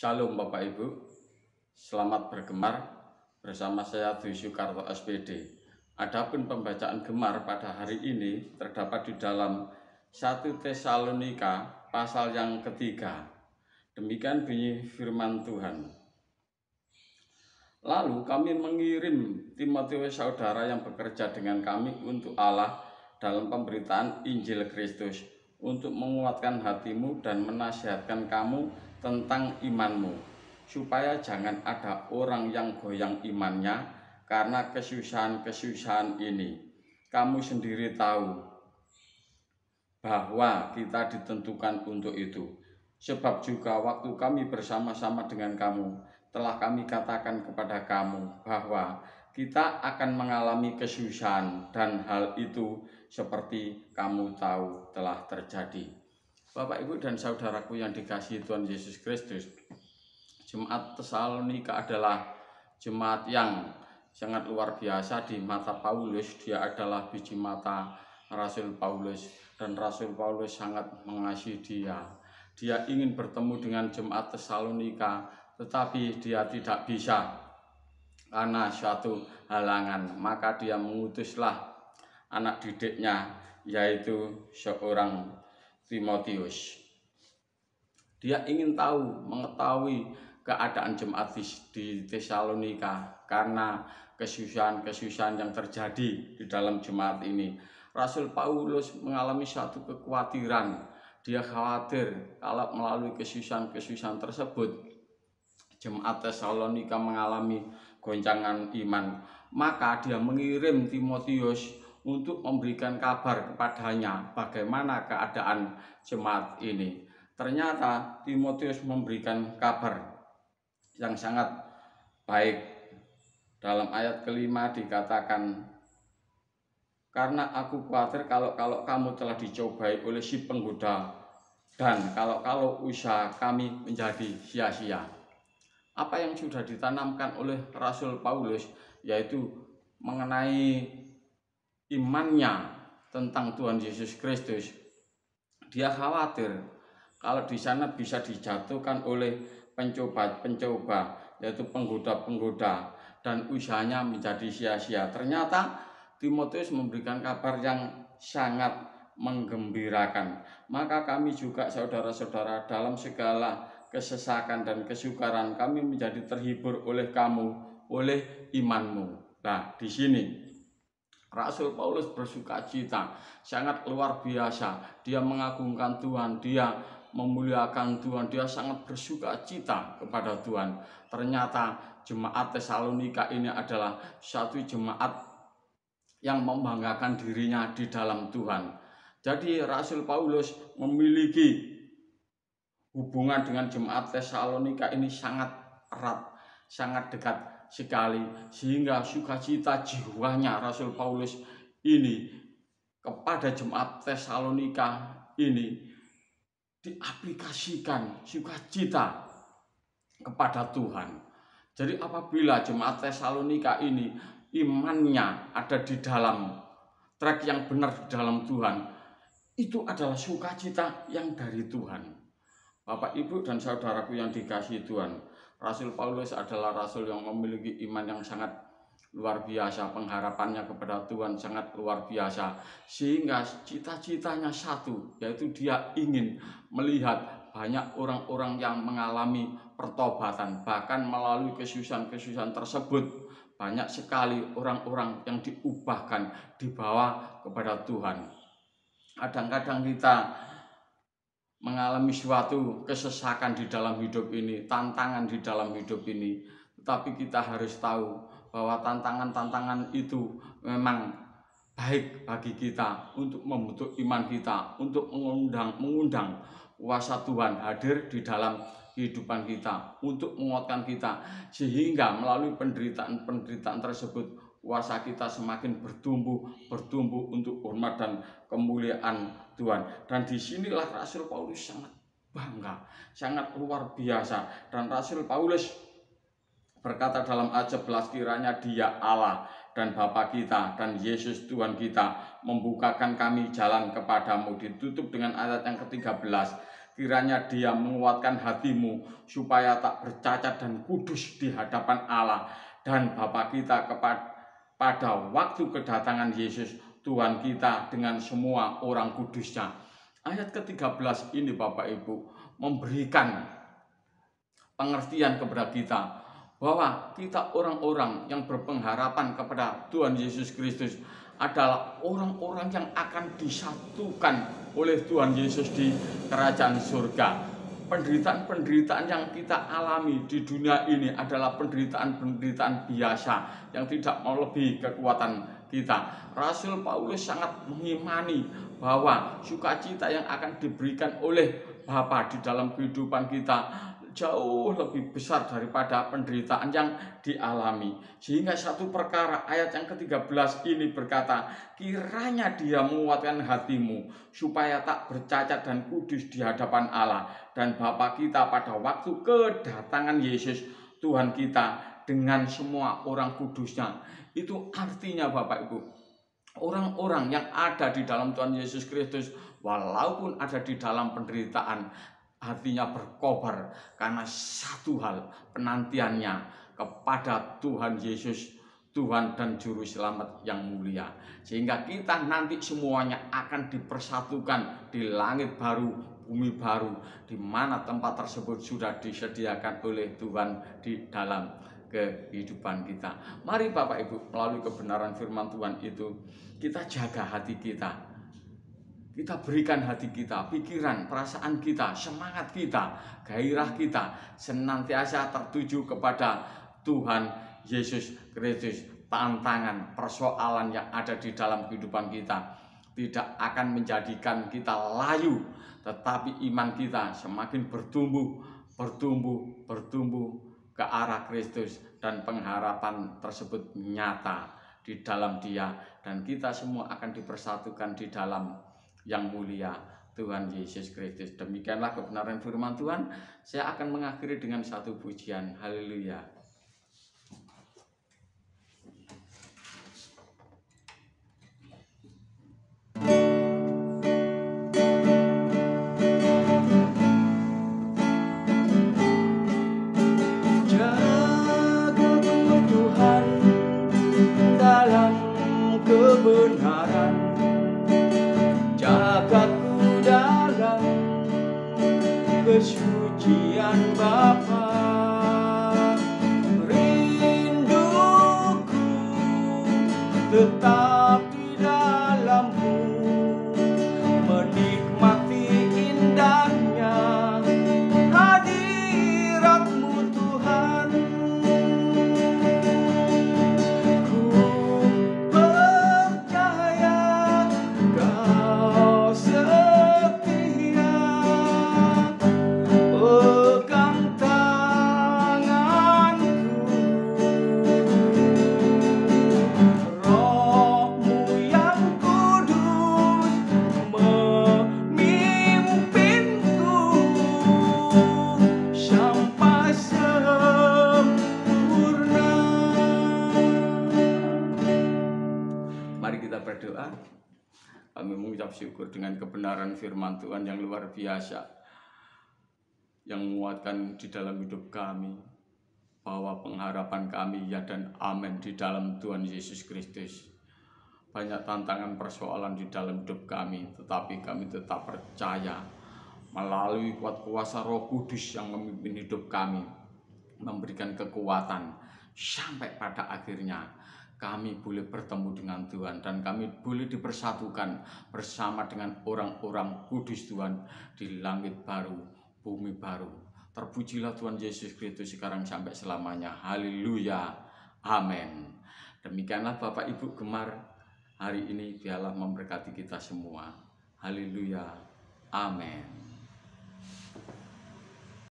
Shalom Bapak Ibu, selamat bergemar bersama saya Dwi Soekarto SPD. Adapun pembacaan gemar pada hari ini terdapat di dalam 1 Tesalonika pasal yang ketiga. Demikian bunyi firman Tuhan. Lalu kami mengirim Timotius saudara yang bekerja dengan kami untuk Allah dalam pemberitaan Injil Kristus, untuk menguatkan hatimu dan menasihatkan kamu tentang imanmu, supaya jangan ada orang yang goyang imannya karena kesusahan-kesusahan ini. Kamu sendiri tahu bahwa kita ditentukan untuk itu. Sebab juga waktu kami bersama-sama dengan kamu, telah kami katakan kepada kamu bahwa kita akan mengalami kesusahan, dan hal itu seperti kamu tahu telah terjadi. Bapak, Ibu, dan saudaraku yang dikasihi Tuhan Yesus Kristus, Jemaat Tesalonika adalah jemaat yang sangat luar biasa di mata Paulus. Dia adalah biji mata Rasul Paulus, dan Rasul Paulus sangat mengasihi dia. Dia ingin bertemu dengan jemaat Tesalonika, tetapi dia tidak bisa karena suatu halangan. Maka dia mengutuslah anak didiknya, yaitu seorang Timotius. Dia ingin mengetahui keadaan jemaat di Tesalonika karena kesusahan-kesusahan yang terjadi di dalam jemaat ini. Rasul Paulus mengalami satu kekhawatiran. Dia khawatir kalau melalui kesusahan-kesusahan tersebut jemaat Tesalonika mengalami goncangan iman. Maka dia mengirim Timotius untuk memberikan kabar kepadanya bagaimana keadaan jemaat ini. Ternyata Timotius memberikan kabar yang sangat baik. Dalam ayat kelima dikatakan, karena aku khawatir kalau kamu telah dicobai oleh si penggoda, dan kalau usaha kami menjadi sia-sia. Apa yang sudah ditanamkan oleh Rasul Paulus, yaitu mengenai imannya tentang Tuhan Yesus Kristus. Dia khawatir kalau di sana bisa dijatuhkan oleh pencoba-pencoba, yaitu penggoda-penggoda, dan usahanya menjadi sia-sia. Ternyata Timotius memberikan kabar yang sangat menggembirakan. Maka kami juga, saudara-saudara, dalam segala kesesakan dan kesukaran, kami menjadi terhibur oleh kamu, oleh imanmu. Nah, di sini Rasul Paulus bersukacita, sangat luar biasa. Dia mengagungkan Tuhan, dia memuliakan Tuhan, dia sangat bersukacita kepada Tuhan. Ternyata jemaat Tesalonika ini adalah satu jemaat yang membanggakan dirinya di dalam Tuhan. Jadi Rasul Paulus memiliki hubungan dengan jemaat Tesalonika ini sangat erat, sangat dekat sekali, sehingga sukacita jiwanya Rasul Paulus ini kepada jemaat Tesalonika ini diaplikasikan sukacita kepada Tuhan. Jadi apabila jemaat Tesalonika ini imannya ada di dalam track yang benar di dalam Tuhan, itu adalah sukacita yang dari Tuhan. Bapak, Ibu, dan saudaraku yang dikasihi Tuhan, Rasul Paulus adalah rasul yang memiliki iman yang sangat luar biasa. Pengharapannya kepada Tuhan sangat luar biasa, sehingga cita-citanya satu, yaitu dia ingin melihat banyak orang-orang yang mengalami pertobatan. Bahkan melalui kesusahan-kesusahan tersebut, banyak sekali orang-orang yang diubahkan, dibawa kepada Tuhan. Kadang-kadang kita mengalami suatu kesesakan di dalam hidup ini, tantangan di dalam hidup ini. Tetapi kita harus tahu bahwa tantangan-tantangan itu memang baik bagi kita untuk membentuk iman kita, untuk mengundang kuasa Tuhan hadir di dalam kehidupan kita, untuk menguatkan kita, sehingga melalui penderitaan tersebut kuasa kita semakin bertumbuh untuk hormat dan kemuliaan Tuhan. Dan disinilah Rasul Paulus sangat bangga, sangat luar biasa. Dan Rasul Paulus berkata dalam ayat 11, kiranya Dia Allah dan Bapa kita dan Yesus Tuhan kita membukakan kami jalan kepadamu. Ditutup dengan ayat yang ke-13, Kiranya Dia menguatkan hatimu supaya tak bercacat dan kudus di hadapan Allah dan Bapa kita pada waktu kedatangan Yesus Tuhan kita dengan semua orang kudusnya. Ayat ke-13 ini Bapak Ibu memberikan pengertian kepada kita bahwa kita orang-orang yang berpengharapan kepada Tuhan Yesus Kristus adalah orang-orang yang akan disatukan oleh Tuhan Yesus di kerajaan surga. Penderitaan-penderitaan yang kita alami di dunia ini adalah penderitaan-penderitaan biasa yang tidak melebihi kekuatan kita. Rasul Paulus sangat mengimani bahwa sukacita yang akan diberikan oleh Bapa di dalam kehidupan kita jauh lebih besar daripada penderitaan yang dialami. Sehingga satu perkara ayat yang ke-13 ini berkata, kiranya Dia menguatkan hatimu supaya tak bercacat dan kudus di hadapan Allah dan Bapa kita pada waktu kedatangan Yesus Tuhan kita dengan semua orang kudusnya. Itu artinya Bapak Ibu, orang-orang yang ada di dalam Tuhan Yesus Kristus walaupun ada di dalam penderitaan, hatinya berkobar karena satu hal, penantiannya kepada Tuhan Yesus, Tuhan dan Juru Selamat yang mulia. Sehingga kita nanti semuanya akan dipersatukan di langit baru, bumi baru, di mana tempat tersebut sudah disediakan oleh Tuhan di dalam kehidupan kita. Mari Bapak Ibu, melalui kebenaran firman Tuhan itu, kita jaga hati kita. Kita berikan hati kita, pikiran, perasaan kita, semangat kita, gairah kita senantiasa tertuju kepada Tuhan Yesus Kristus. Tantangan, persoalan yang ada di dalam kehidupan kita tidak akan menjadikan kita layu, tetapi iman kita semakin bertumbuh ke arah Kristus dan pengharapan tersebut nyata di dalam Dia dan kita semua akan dipersatukan di dalam yang mulia Tuhan Yesus Kristus. Demikianlah kebenaran firman Tuhan. Saya akan mengakhiri dengan satu pujian. Haleluya. Jagaku Tuhan dalam kebenaran, jagaku dalam kesucian Bapa. Rinduku tetap di dalam-Mu, menikmati indahnya hadirat-Mu Tuhan. Ku percaya Kau setia, pegang tanganku, Roh-Mu yang kudus memimpinku sampai sempurna. Mari kita berdoa. Kami mengucap syukur dengan kebenaran firman Tuhan yang luar biasa, yang menguatkan di dalam hidup kami, bahwa pengharapan kami ya dan amin di dalam Tuhan Yesus Kristus. Banyak tantangan persoalan di dalam hidup kami, tetapi kami tetap percaya melalui kuat kuasa Roh Kudus yang memimpin hidup kami, memberikan kekuatan sampai pada akhirnya kami boleh bertemu dengan Tuhan dan kami boleh dipersatukan bersama dengan orang-orang kudus Tuhan di langit baru, bumi baru. Terpujilah Tuhan Yesus Kristus sekarang sampai selamanya. Haleluya. Amin. Demikianlah Bapak Ibu gemar hari ini, biarlah memberkati kita semua. Haleluya. Amin.